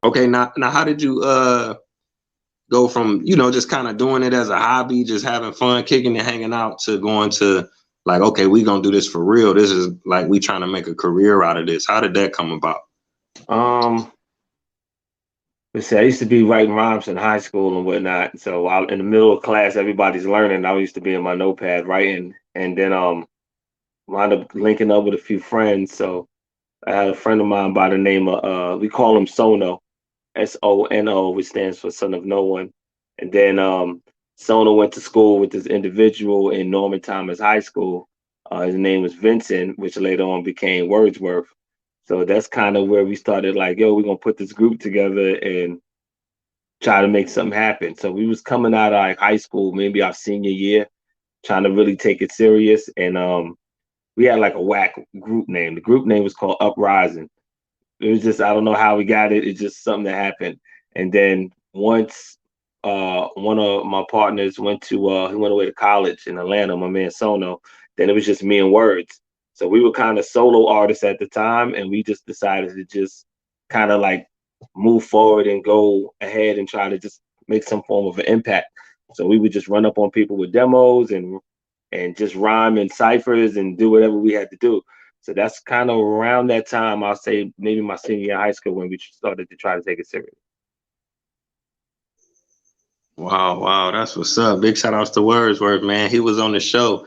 Okay, now how did you go from, you know, just kind of doing it as a hobby, just having fun, kicking and hanging out, to going to like, okay, we gonna do this for real. This is like we trying to make a career out of this. How did that come about? Um, let's see, I used to be writing rhymes in high school and whatnot. So while in the middle of class, everybody's learning. I used to be in my notepad writing, and then wound up linking up with a few friends. So I had a friend of mine by the name of we call him Sono, Sono, which stands for Son of No One. And then Sono went to school with this individual in Norman Thomas High School. His name was Vincent, which later on became Wordsworth. So that's kind of where we started like, yo, we're gonna put this group together and try to make something happen. So we was coming out of like high school, maybe our senior year, trying to really take it serious. And we had like a whack group name. The group name was called Uprising. It was just I don't know how we got it. It's just something that happened. And then once one of my partners went to he went away to college in Atlanta, my man Sono, then it was just me and Words. So we were kind of solo artists at the time, and we just decided to just kind of like move forward and go ahead and try to just make some form of an impact. So we would just run up on people with demos and just rhyme in ciphers and do whatever we had to do. So that's kind of around that time, I'll say maybe my senior year of high school when we started to try to take it serious. Wow, wow, that's what's up. Big shout outs to Wordsworth, man. He was on the show.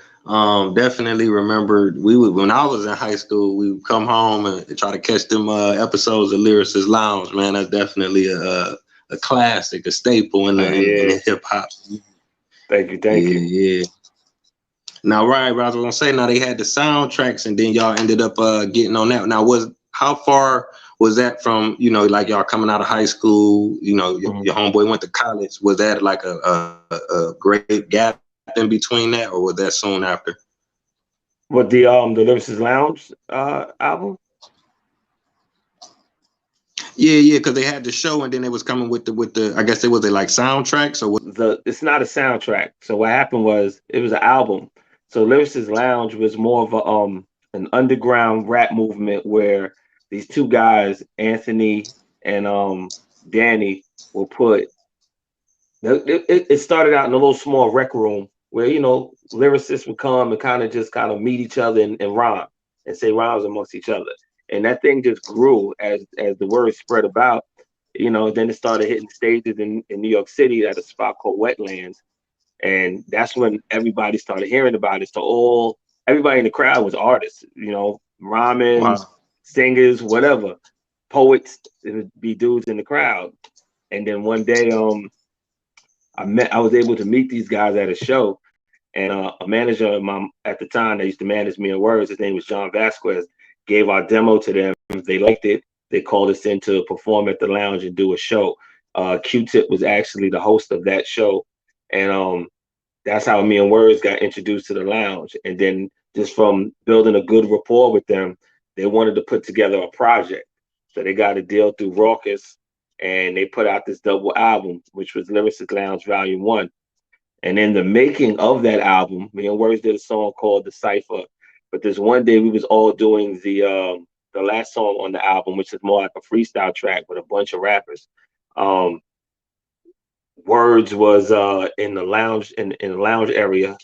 Definitely remember we would when I was in high school, we would come home and try to catch them episodes of Lyricist Lounge, man. That's definitely a classic, a staple in Yeah, the hip hop. thank you, thank Yeah, you. yeah. Now, right, I was gonna say now they had the soundtracks, and then y'all ended up getting on that. Now, was how far was that from, you know, like y'all coming out of high school? You know, Mhm. your homeboy went to college. Was that like a great gap in between that, or was that soon after? What the Lyricist Lounge album? Yeah, yeah, because they had the show, and then they was coming with the. I guess it was a like soundtracks, or what? The It's not a soundtrack. So what happened was it was an album. So Lyricist Lounge was more of a an underground rap movement where these two guys, Anthony and Danny, will put it started out in a little small rec room where lyricists would come and kind of meet each other and rhyme and say rhymes amongst each other, and that thing just grew as the word spread about. Then it started hitting stages in New York City at a spot called Wetlands, and that's when everybody started hearing about it. So everybody in the crowd was artists, rhyming, Wow. singers, whatever, poets. It would be dudes in the crowd, and then one day, I was able to meet these guys at a show, and a manager of mine at the time that used to manage me in Words, his name was John Vasquez, gave our demo to them. They liked it. They called us in to perform at the lounge and do a show. Q-Tip was actually the host of that show, and that's how me and Words got introduced to the lounge. And then just from building a good rapport with them, they wanted to put together a project. So they got a deal through Raucus, and they put out this double album, which was Lyricist Lounge Volume 1. And in the making of that album, me and Words did a song called The Cypher. But this one day we was all doing the last song on the album, which is more like a freestyle track with a bunch of rappers. Um, Words was in the lounge in the lounge area,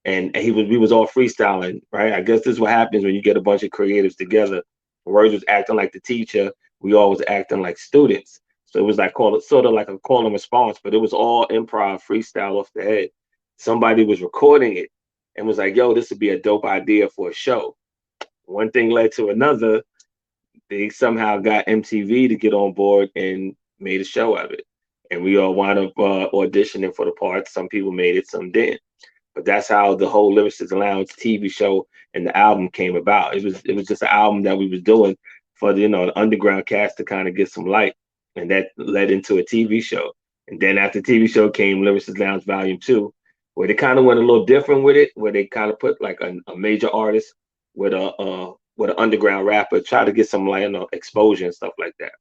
and we was all freestyling, right? I guess this is what happens when you get a bunch of creatives together. Words was acting like the teacher, we all was acting like students. So it was like sort of like a call and response, but it was all improv freestyle off the head. Somebody was recording it and was like, yo, this would be a dope idea for a show. One thing led to another. They somehow got MTV to get on board and made a show of it. And we all wound up auditioning for the parts. Some people made it, some didn't. But that's how the whole Lyricist Lounge TV show and the album came about. It was just an album that we was doing for the underground cast to kind of get some light, and that led into a TV show. And then after the TV show came Lyricist Lounge Volume 2, where they kind of went a little different with it, where they kind of put like a major artist with an underground rapper, try to get some like exposure and stuff like that.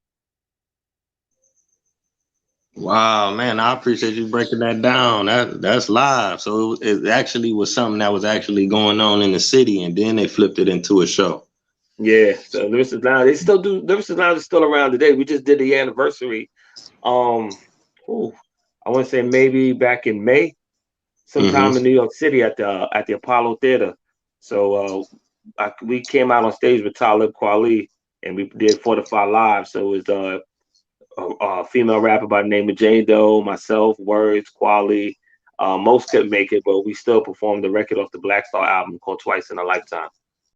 Wow, man, I appreciate you breaking that down. That's live. So it actually was something that was actually going on in the city, and then they flipped it into a show. Yeah, so Lyricist Lounge, they still do. Lyricist Lounge is still around today. We just did the anniversary. Um, ooh, I want to say maybe back in May, sometime in Mm-hmm. New York City at the Apollo Theater. So we came out on stage with Talib Kweli, and we did Fortify Live. So it was a female rapper by the name of Jane Doe, myself, Words, Quali. Most couldn't make it, but we still performed the record off the Black Star album called Twice in a Lifetime.